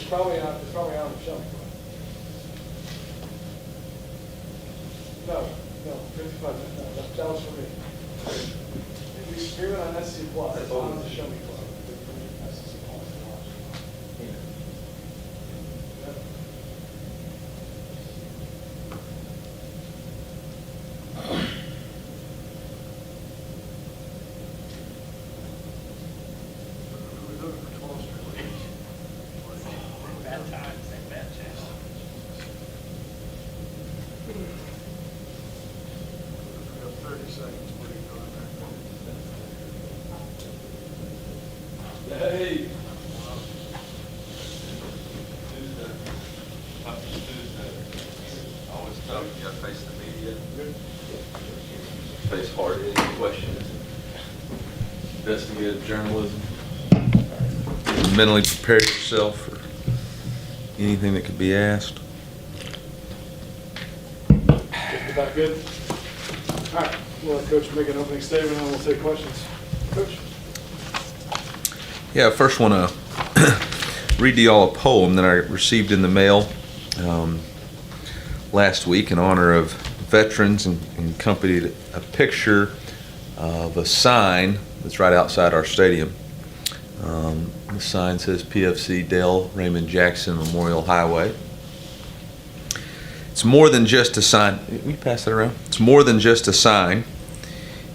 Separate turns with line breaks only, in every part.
probably on the shelf. No, 55, no, that was for me. If we scream it on SC Plus, it's on the Show Me Club. SC Plus. Hey.
Always tough. You got to face the media. Face hard hitting questions. Investigative journalism. Mentally prepare yourself for anything that could be asked.
Is that good? All right. We'll let Coach make an opening statement and we'll take questions. Coach?
Yeah, I first want to read to y'all a poem that I received in the mail last week in honor of veterans, and accompanied a picture of a sign that's right outside our stadium. The sign says PFC Dale Raymond Jackson Memorial Highway. It's more than just a sign. Will you pass that around? It's more than just a sign.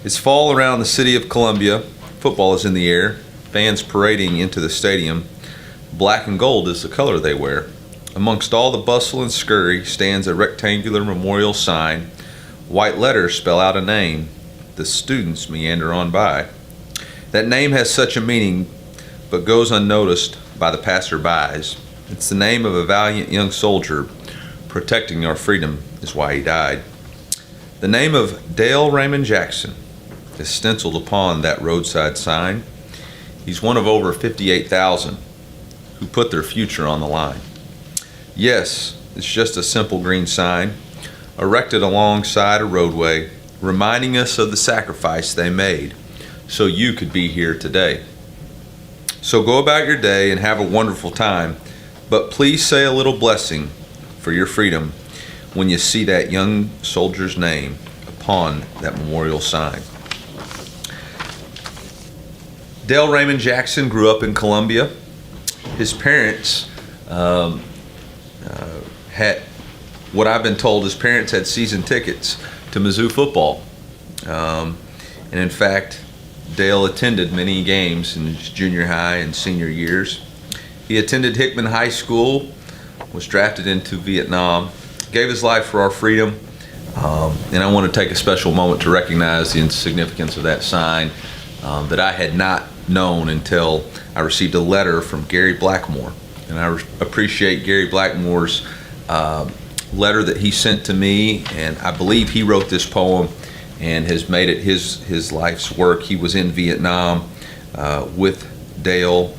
It's fall around the city of Columbia. Football is in the air. Fans parading into the stadium. Black and gold is the color they wear. Amongst all the bustle and scurry stands a rectangular memorial sign. White letters spell out a name. The students meander on by. That name has such a meaning, but goes unnoticed by the passerbys. It's the name of a valiant young soldier. Protecting our freedom is why he died. The name of Dale Raymond Jackson is stenciled upon that roadside sign. He's one of over 58,000 who put their future on the line. Yes, it's just a simple green sign erected alongside a roadway, reminding us of the sacrifice they made so you could be here today. So go about your day and have a wonderful time, but please say a little blessing for your freedom when you see that young soldier's name upon that memorial sign. Dale Raymond Jackson grew up in Columbia. His parents had, what I've been told, his parents had season tickets to Mizzou football. And in fact, Dale attended many games in his junior high and senior years. He attended Hickman High School, was drafted into Vietnam, gave his life for our freedom. And I want to take a special moment to recognize the significance of that sign that I had not known until I received a letter from Gary Blackmore. And I appreciate Gary Blackmore's letter that he sent to me, and I believe he wrote this poem and has made it his life's work. He was in Vietnam with Dale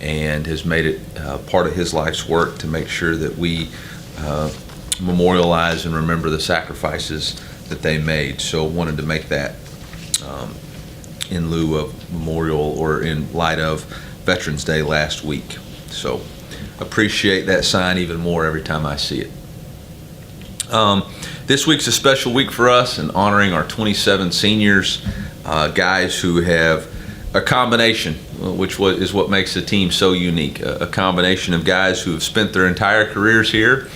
and has made it part of his life's work to make sure that we memorialize and remember the sacrifices that they made. So wanted to make that in lieu of memorial, or in light of Veterans Day last week. So appreciate that sign even more every time I see it. This week's a special week for us in honoring our 27 seniors, guys who have a combination, which is what makes the team so unique, a combination of guys who have spent their entire careers here,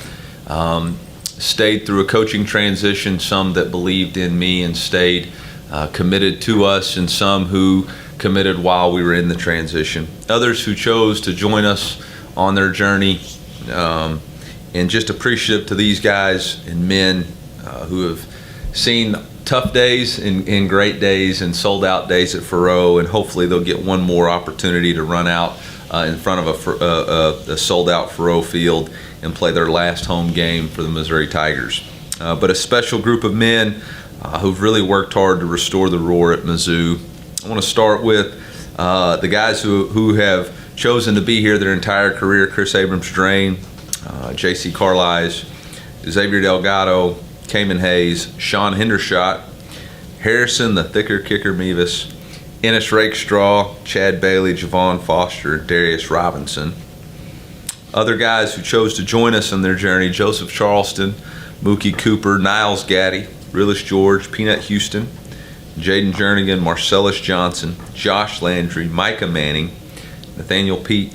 stayed through a coaching transition, some that believed in me and stayed committed to us, and some who committed while we were in the transition. Others who chose to join us on their journey, and just appreciative to these guys and men who have seen tough days and great days and sold out days at Faurot, and hopefully they'll get one more opportunity to run out in front of a sold out Faurot Field and play their last home game for the Missouri Tigers. But a special group of men who've really worked hard to restore the roar at Mizzou. I want to start with the guys who have chosen to be here their entire career: Chris Abrams-Drain, J.C. Carlisle, Xavier Delgado, Cayman Hayes, Sean Hendershot, Harrison the Thicker Kicker Mevis, Ennis Rakestraw, Chad Bailey, Javon Foster, Darius Robinson. Other guys who chose to join us on their journey: Joseph Charleston, Mookie Cooper, Niles Gaddy, Realist George, Peanut Houston, Jaden Jernigan, Marcellus Johnson, Josh Landry, Micah Manning, Nathaniel Pete,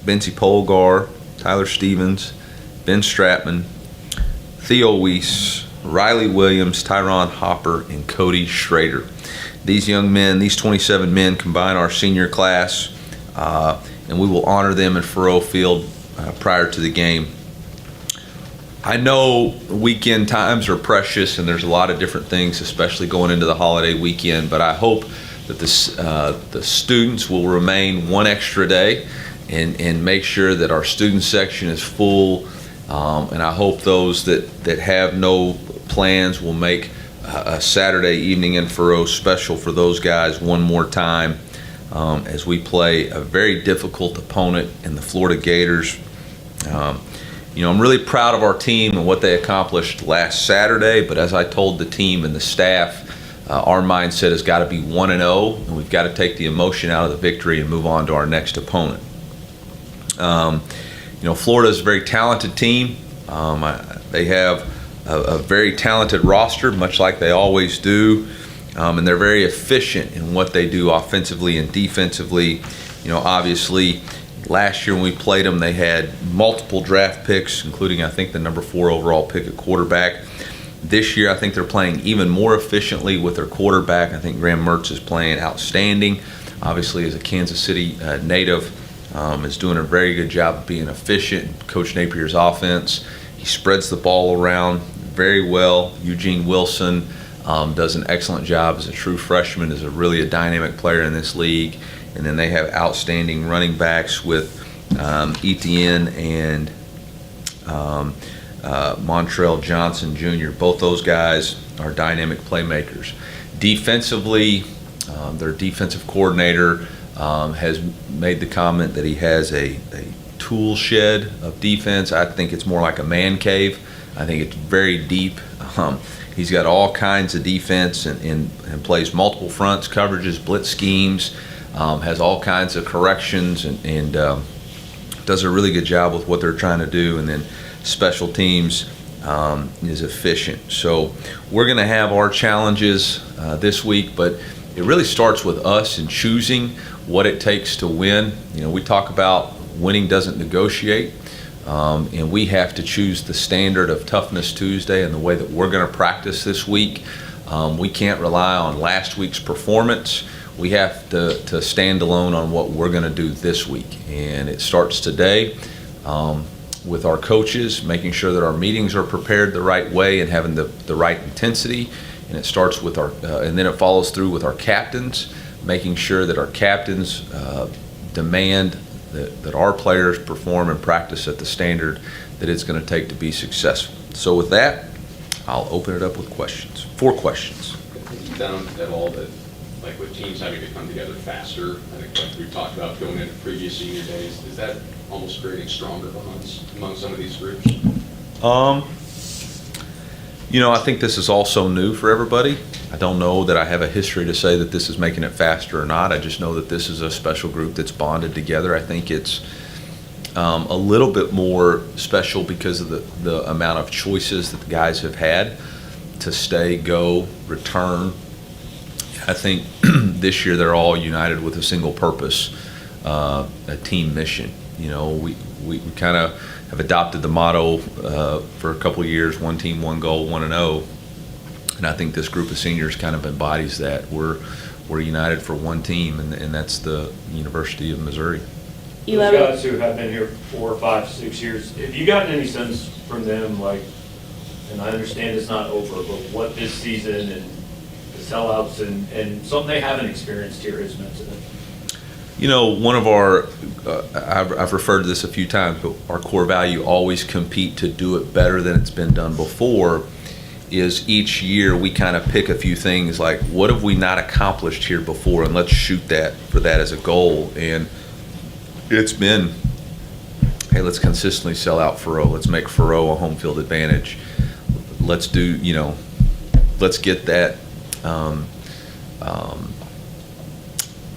Benzie Polgar, Tyler Stevens, Ben Stratman, Theo Weiss, Riley Williams, Tyron Hopper, and Cody Schrader. These young men, these 27 men, combine our senior class, and we will honor them in Faurot Field prior to the game. I know weekend times are precious, and there's a lot of different things, especially going into the holiday weekend, but I hope that the students will remain one extra day and make sure that our student section is full, and I hope those that have no plans will make a Saturday evening in Faurot special for those guys one more time, as we play a very difficult opponent in the Florida Gators. I'm really proud of our team and what they accomplished last Saturday, but as I told the team and the staff, our mindset has got to be 1-0, and we've got to take the emotion out of the victory and move on to our next opponent. Florida is a very talented team. They have a very talented roster, much like they always do, and they're very efficient in what they do offensively and defensively. Obviously, last year when we played them, they had multiple draft picks, including, I think, the number 4 overall pick at quarterback. This year, I think they're playing even more efficiently with their quarterback. I think Graham Mertz is playing outstanding. Obviously, as a Kansas City native, is doing a very good job of being efficient. Coach Napier's offense, he spreads the ball around very well. Eugene Wilson does an excellent job as a true freshman, is really a dynamic player in this league. And then they have outstanding running backs with Etienne and Montrell Johnson Jr. Both those guys are dynamic playmakers. Defensively, their defensive coordinator has made the comment that he has a tool shed of defense. I think it's more like a man cave. I think it's very deep. He's got all kinds of defense and plays multiple fronts, coverages, blitz schemes, has all kinds of corrections, and does a really good job with what they're trying to do. And then special teams is efficient. So we're going to have our challenges this week, but it really starts with us in choosing what it takes to win. We talk about winning doesn't negotiate, and we have to choose the standard of Toughness Tuesday and the way that we're going to practice this week. We can't rely on last week's performance. We have to stand alone on what we're going to do this week, and it starts today with our coaches, making sure that our meetings are prepared the right way and having the right intensity. And it starts with and then it follows through with our captains, making sure that our captains demand that our players perform and practice at the standard that it's going to take to be successful. So with that, I'll open it up with questions. 4 questions.
Have you found at all that, like with teams having to come together faster, I think like we've talked about going into previous senior days, is that almost creating stronger bonds among some of these groups?
I think this is also new for everybody. I don't know that I have a history to say that this is making it faster or not. I just know that this is a special group that's bonded together. I think it's a little bit more special because of the amount of choices that the guys have had to stay, go, return. I think this year they're all united with a single purpose, a team mission. We kind of have adopted the motto for a couple of years: one team, one goal, 1-0. And I think this group of seniors kind of embodies that. We're united for one team, and that's the University of Missouri.
Those guys who have been here 4, 5, 6 years, have you gotten any sense from them, and I understand it's not over, but what this season and the sellouts and something they haven't experienced here has meant to them?
One of our, I've referred to this a few times, but our core value, always compete to do it better than it's been done before, is each year we kind of pick a few things like, what have we not accomplished here before, and let's shoot for that as a goal. And it's been, hey, let's consistently sell out Faurot. Let's make Faurot a home field advantage. Let's do, let's get that,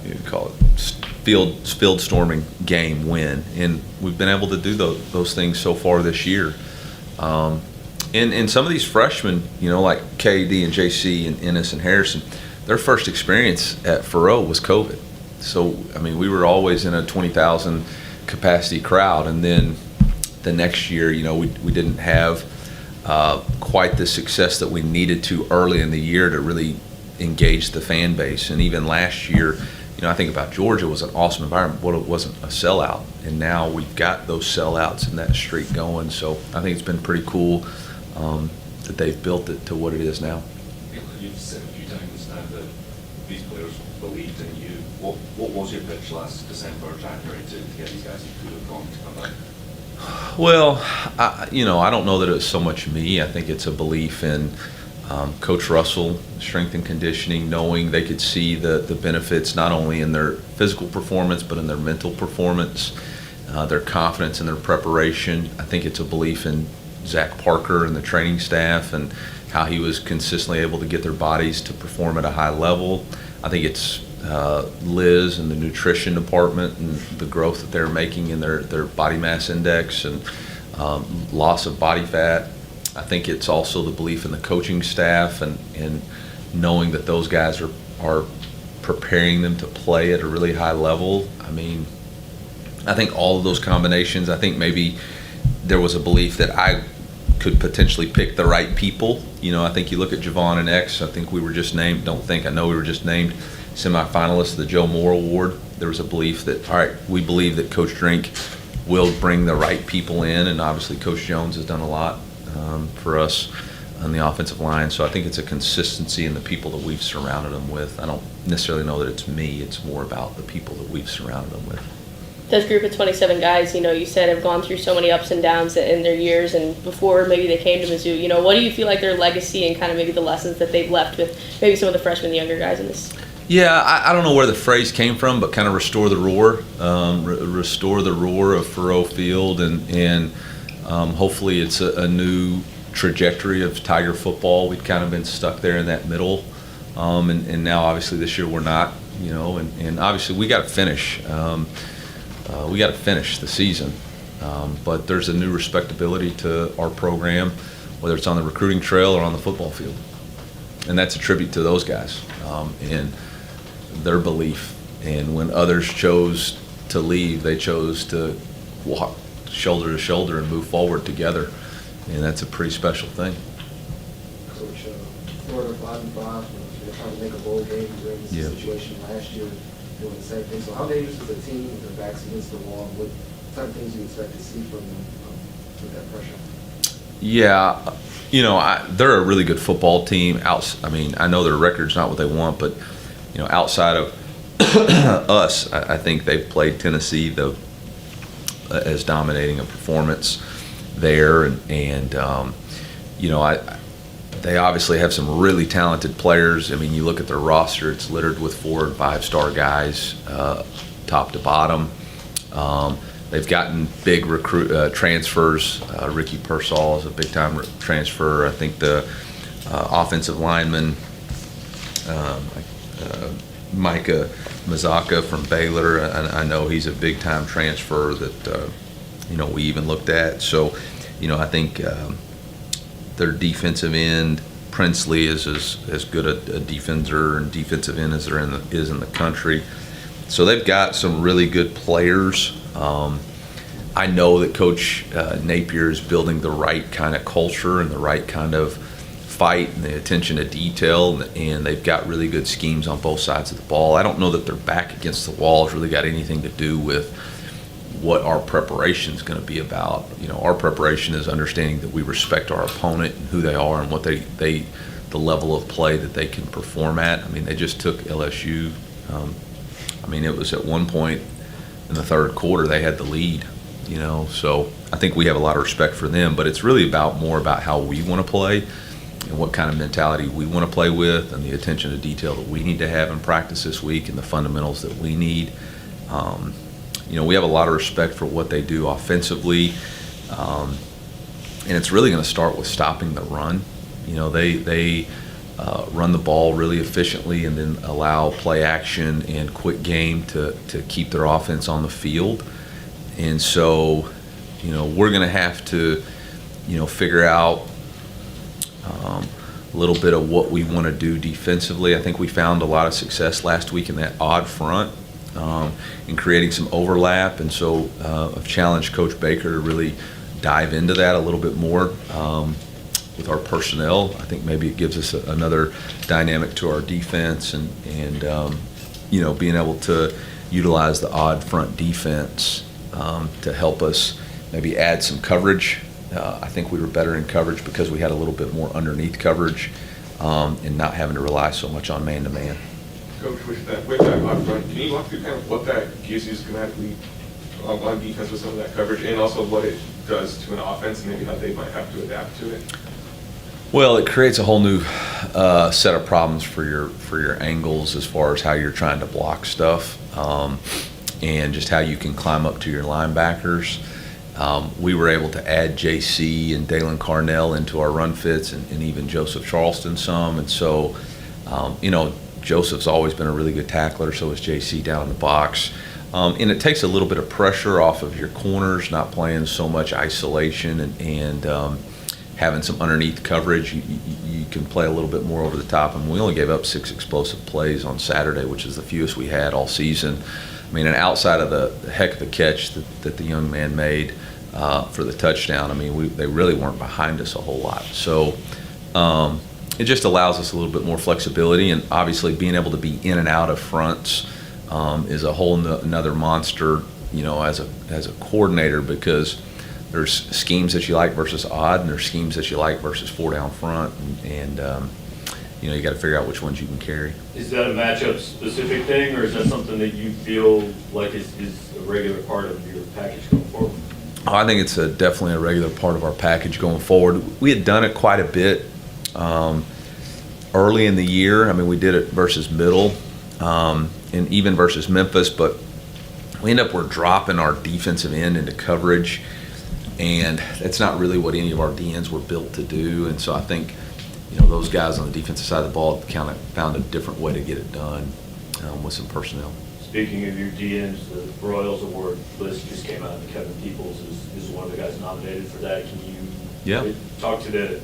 you call it field storming game win, and we've been able to do those things so far this year. And some of these freshmen, like KD and JC and Ennis and Harrison, their first experience at Faurot was COVID. So, I mean, we were always in a 20,000 capacity crowd, and then the next year, we didn't have quite the success that we needed to early in the year to really engage the fan base. And even last year, I think about Georgia was an awesome environment, but it wasn't a sellout. And now we've got those sellouts and that streak going. So I think it's been pretty cool that they've built it to what it is now.
You've said a few times now that these players believed in you. What was your pitch last December, January to get these guys who could have gone to come back?
Well, I don't know that it's so much me. I think it's a belief in Coach Russell, strength and conditioning, knowing they could see the benefits not only in their physical performance but in their mental performance, their confidence in their preparation. I think it's a belief in Zach Parker and the training staff and how he was consistently able to get their bodies to perform at a high level. I think it's Liz and the nutrition department and the growth that they're making in their body mass index and loss of body fat. I think it's also the belief in the coaching staff and knowing that those guys are preparing them to play at a really high level. I mean, I think all of those combinations, I think maybe there was a belief that I could potentially pick the right people. I think you look at Javon and X, I think we were just named, I know we were just named semifinalists of the Joe Moore Award. There was a belief that, all right, we believe that Coach Drink will bring the right people in, and obviously Coach Jones has done a lot for us on the offensive line. So I think it's a consistency in the people that we've surrounded them with. I don't necessarily know that it's me. It's more about the people that we've surrounded them with.
This group of 27 guys, you said have gone through so many ups and downs in their years and before maybe they came to Mizzou. What do you feel like their legacy and kind of maybe the lessons that they've left with maybe some of the freshmen, the younger guys in this?
Yeah, I don't know where the phrase came from, but kind of restore the roar. Restore the roar of Faurot Field, and hopefully it's a new trajectory of Tiger football. We've kind of been stuck there in that middle, and now obviously this year we're not, and obviously we got to finish. We got to finish the season, but there's a new respectability to our program, whether it's on the recruiting trail or on the football field, and that's a tribute to those guys and their belief. And when others chose to leave, they chose to walk shoulder to shoulder and move forward together, and that's a pretty special thing.
Coach, Florida 5-5, they're trying to make a bowl game. We were in this situation last year doing the same thing. So how dangerous is a team with their backs against the wall? What type of things do you expect to see from them with that pressure?
Yeah, they're a really good football team. I know their record's not what they want, but outside of us, I think they've played Tennessee as dominating a performance there, and they obviously have some really talented players. I mean, you look at their roster; it's littered with 4- and 5-star guys, top to bottom. They've gotten big transfers. Ricky Pearsall is a big-time transfer. I think the offensive lineman, Micah Mazaka from Baylor, I know he's a big-time transfer that we even looked at. So, I think their defensive end, Princely, is as good a defender and defensive end as there is in the country. So they've got some really good players. I know that Coach Napier is building the right kind of culture and the right kind of fight and the attention to detail, and they've got really good schemes on both sides of the ball. I don't know that their back against the wall has really got anything to do with what our preparation is going to be about. Our preparation is understanding that we respect our opponent and who they are and what the level of play that they can perform at. I mean, they just took LSU. It was at one point in the third quarter they had the lead. So I think we have a lot of respect for them, but it's really more about how we want to play and what kind of mentality we want to play with and the attention to detail that we need to have in practice this week and the fundamentals that we need. We have a lot of respect for what they do offensively, and it's really going to start with stopping the run. They run the ball really efficiently and then allow play action and quick game to keep their offense on the field. And so, we're going to have to, figure out a little bit of what we want to do defensively. I think we found a lot of success last week in that odd front in creating some overlap. And so I've challenged Coach Baker to really dive into that a little bit more with our personnel. I think maybe it gives us another dynamic to our defense and being able to utilize the odd front defense to help us maybe add some coverage. I think we were better in coverage because we had a little bit more underneath coverage and not having to rely so much on man-to-man.
Coach, with that odd front, can you walk through kind of what that gives you schematically on defense with some of that coverage, and also what it does to an offense and maybe how they might have to adapt to it?
Well, it creates a whole new set of problems for your angles as far as how you're trying to block stuff and just how you can climb up to your linebackers. We were able to add JC and Dalen Carnell into our run fits and even Joseph Charleston some. And so, Joseph's always been a really good tackler, so is JC down in the box. And it takes a little bit of pressure off of your corners, not playing so much isolation and having some underneath coverage. You can play a little bit more over the top. And we only gave up 6 explosive plays on Saturday, which is the fewest we had all season. I mean, and outside of the heck of a catch that the young man made for the touchdown, I mean, they really weren't behind us a whole lot. So it just allows us a little bit more flexibility, and obviously being able to be in and out of fronts is a whole another monster, as a coordinator, because there's schemes that you like versus odd, and there's schemes that you like versus 4 down front, and you got to figure out which ones you can carry.
Is that a matchup specific thing, or is that something that you feel like is a regular part of your package going forward?
I think it's definitely a regular part of our package going forward. We had done it quite a bit early in the year. I mean, we did it versus Middle and even versus Memphis, but we we're dropping our defensive end into coverage, and that's not really what any of our DNs were built to do. And so I think those guys on the defensive side of the ball kind of found a different way to get it done with some personnel.
Speaking of your DNs, the Royals Award list just came out, and Kevin Peoples is one of the guys nominated for that. Can you talk to the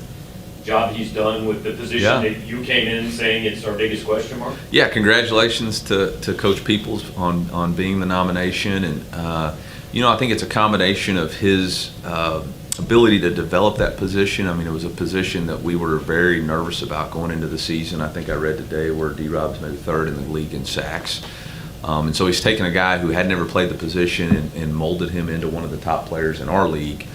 job he's done with the position that you came in saying it's our biggest question mark?
Yeah, congratulations to Coach Peoples on being the nomination. And, I think it's a combination of his ability to develop that position. I mean, it was a position that we were very nervous about going into the season. I think I read today where D-Rob's maybe 3rd in the league in sacks. And so he's taken a guy who had never played the position and molded him into one of the top players in our league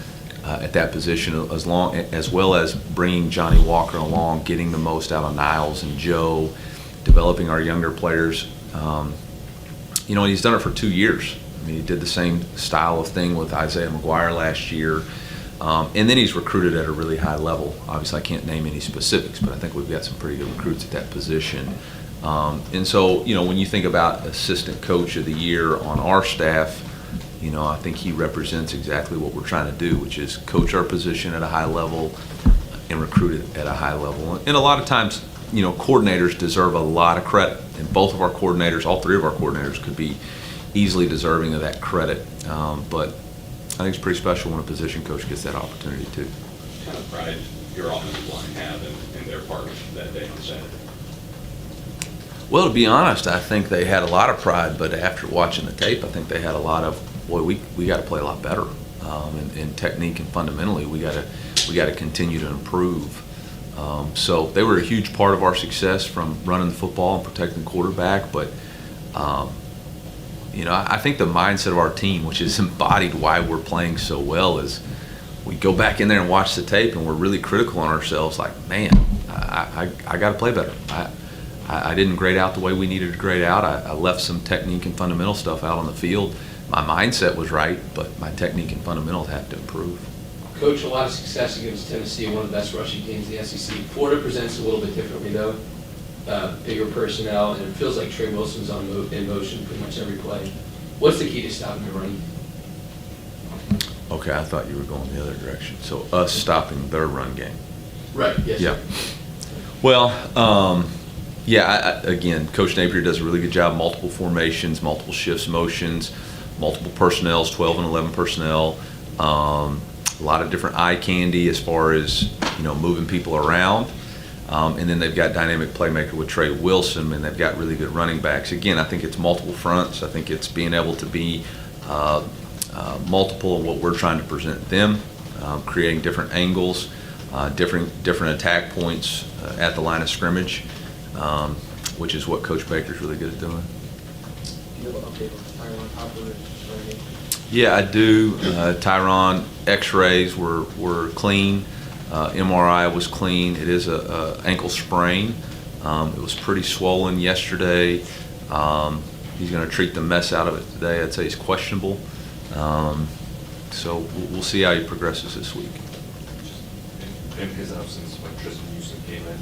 at that position, as well as bringing Johnny Walker along, getting the most out of Niles and Joe, developing our younger players. And he's done it for 2 years. I mean, he did the same style of thing with Isaiah McGuire last year. And then he's recruited at a really high level. Obviously, I can't name any specifics, but I think we've got some pretty good recruits at that position. And so, when you think about Assistant Coach of the Year on our staff, I think he represents exactly what we're trying to do, which is coach our position at a high level and recruit it at a high level. And a lot of times, coordinators deserve a lot of credit. And both of our coordinators, all 3 of our coordinators, could be easily deserving of that credit. But I think it's pretty special when a position coach gets that opportunity too.
What kind of pride your offensive line have in their part that day on Saturday?
Well, to be honest, I think they had a lot of pride, but after watching the tape, I think they had a lot of, boy, we got to play a lot better in technique and fundamentally. We got to continue to improve. So they were a huge part of our success from running the football and protecting the quarterback. But I think the mindset of our team, which is embodied why we're playing so well, is we go back in there and watch the tape and we're really critical on ourselves. Like, man, I got to play better. I didn't grade out the way we needed to grade out. I left some technique and fundamental stuff out on the field. My mindset was right, but my technique and fundamentals have to improve.
Coach, a lot of success against Tennessee, one of the best rushing teams in the SEC. Florida presents a little bit differently, though. Bigger personnel, and it feels like Trey Wilson's in motion pretty much every play. What's the key to stopping the run?
Okay, I thought you were going the other direction. So us stopping their run game.
Right, yes.
Yeah. Well, yeah, again, Coach Napier does a really good job, multiple formations, multiple shifts, motions, multiple personnels, 12 and 11 personnel, a lot of different eye candy as far as, moving people around. And then they've got dynamic playmaker with Trey Wilson, and they've got really good running backs. Again, I think it's multiple fronts. I think it's being able to be multiple in what we're trying to present them, creating different angles, different attack points at the line of scrimmage, which is what Coach Baker's really good at doing.
Do you have an update on Tyron Hopper and Trey?
Yeah, I do. Tyron X-rays were clean. MRI was clean. It is a ankle sprain. It was pretty swollen yesterday. He's going to treat the mess out of it today. I'd say he's questionable. So we'll see how he progresses this week.
In his absence, when Tristan Houston came in,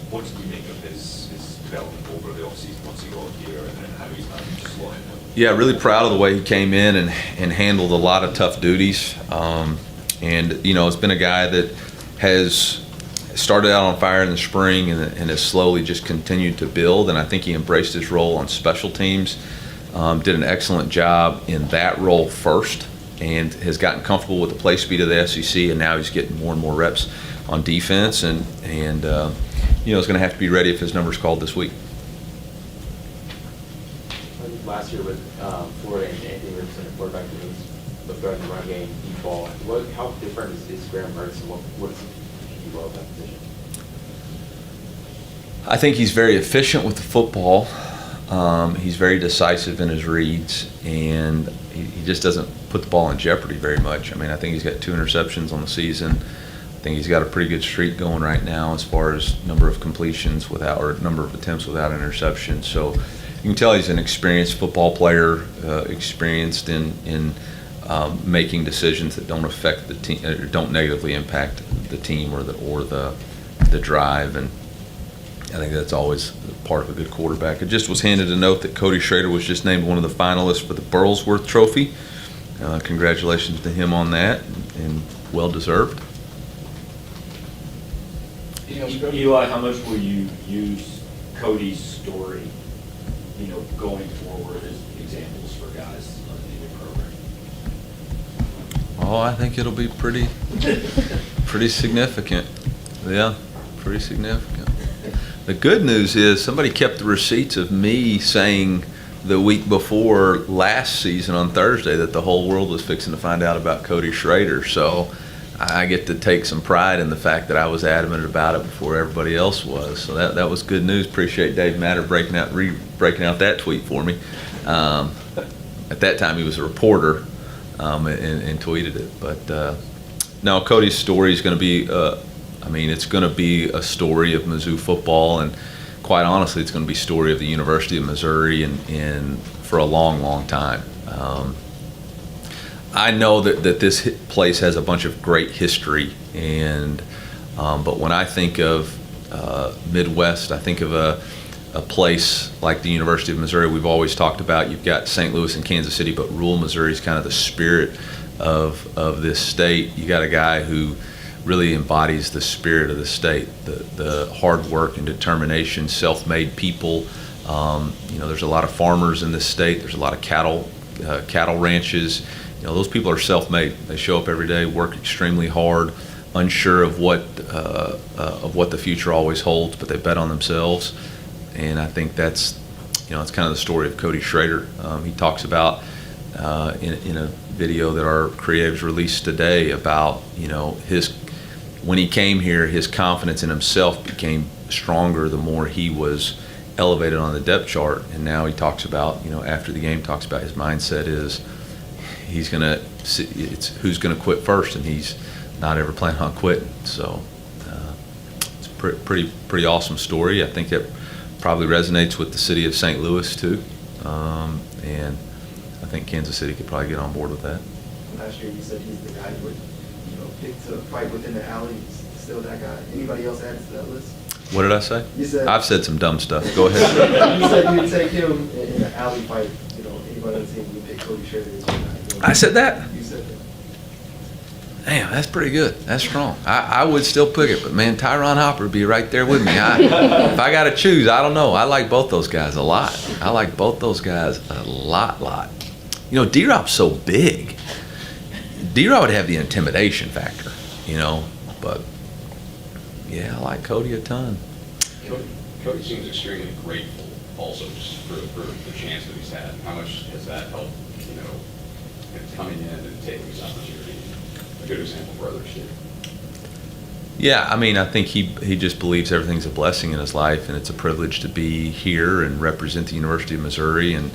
what did you make of his development over the offseason once he got here, and how he's managed to slot in?
Yeah, really proud of the way he came in and handled a lot of tough duties. And it's been a guy that has started out on fire in the spring and has slowly just continued to build. And I think he embraced his role on special teams, did an excellent job in that role first, and has gotten comfortable with the play speed of the SEC. And now he's getting more and more reps on defense, and is going to have to be ready if his number's called this week.
Last year with Florida and Anthony Richardson at quarterback, the threat in the run game, deep ball. How different is Graham Mertz, and what does he do well at that position?
I think he's very efficient with the football. He's very decisive in his reads, and he just doesn't put the ball in jeopardy very much. I mean, I think he's got 2 interceptions on the season. I think he's got a pretty good streak going right now as far as number of completions or number of attempts without interception. So you can tell he's an experienced football player, experienced in making decisions that don't affect the team, or don't negatively impact the team or the drive. And I think that's always part of a good quarterback. It just was handed a note that Cody Schrader was just named one of the finalists for the Burlsworth Trophy. Congratulations to him on that, and well deserved.
Eli, how much will you use Cody's story, going forward as examples for guys in your program?
Oh, I think it'll be pretty significant. Yeah, pretty significant. The good news is somebody kept the receipts of me saying the week before last season on Thursday that the whole world was fixing to find out about Cody Schrader. So I get to take some pride in the fact that I was adamant about it before everybody else was. So that was good news. Appreciate Dave Matter breaking out that tweet for me. At that time, he was a reporter and tweeted it. But no, Cody's story is going to be, it's going to be a story of Mizzou football, and quite honestly, it's going to be a story of the University of Missouri and for a long, long time. I know that this place has a bunch of great history, but when I think of Midwest, I think of a place like the University of Missouri. We've always talked about, you've got St. Louis and Kansas City, but rural Missouri is kind of the spirit of this state. You got a guy who really embodies the spirit of the state, the hard work and determination, self-made people. There's a lot of farmers in this state. There's a lot of cattle ranches. Those people are self-made. They show up every day, work extremely hard, unsure of what the future always holds, but they bet on themselves. And I think that's, it's kind of the story of Cody Schrader. He talks about in a video that our creatives released today about, when he came here, his confidence in himself became stronger the more he was elevated on the depth chart. And now he talks about, after the game, talks about his mindset is, it's who's going to quit first, and he's not ever planning on quitting. So it's a pretty awesome story. I think it probably resonates with the city of St. Louis too, and I think Kansas City could probably get on board with that.
Last year you said he's the guy you would pick to fight within the alley. Still that guy. Anybody else added to that list?
What did I say?
You said,
I've said some dumb stuff. Go ahead.
You said you would take him in an alley fight. Anybody on the team would pick Cody Schrader as your guy.
I said that?
You said that.
Damn, that's pretty good. That's strong. I would still pick it, but man, Tyron Hopper would be right there with me. If I got to choose, I don't know. I like both those guys a lot. I like both those guys a lot. You know, D-Rob's so big. D-Rob would have the intimidation factor, you know, but yeah, I like Cody a ton.
Cody seems extremely grateful also just for the chance that he's had. How much has that helped, you know, coming in and taking these opportunities? A good example for others here.
Yeah, I mean, I think he just believes everything's a blessing in his life, and it's a privilege to be here and represent the University of Missouri. And,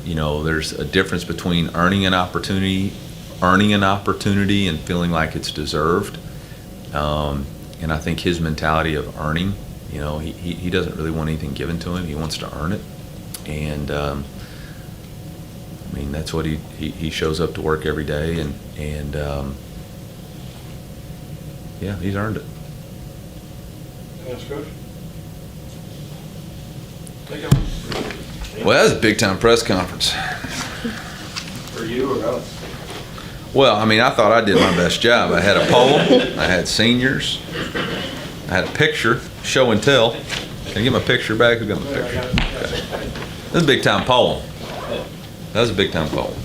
you know, there's a difference between earning an opportunity and feeling like it's deserved. And I think his mentality of earning, you know, he doesn't really want anything given to him. He wants to earn it. And, I mean, that's what he shows up to work every day, and yeah, he's earned it.
Yes, Coach?
Well, that was a big-time press conference.
For you or us?
Well, I mean, I thought I did my best job. I had a poem, I had seniors, I had a picture, show and tell. Can I get my picture back? Who got my picture? Okay. That was a big-time poem. That was a big-time poem.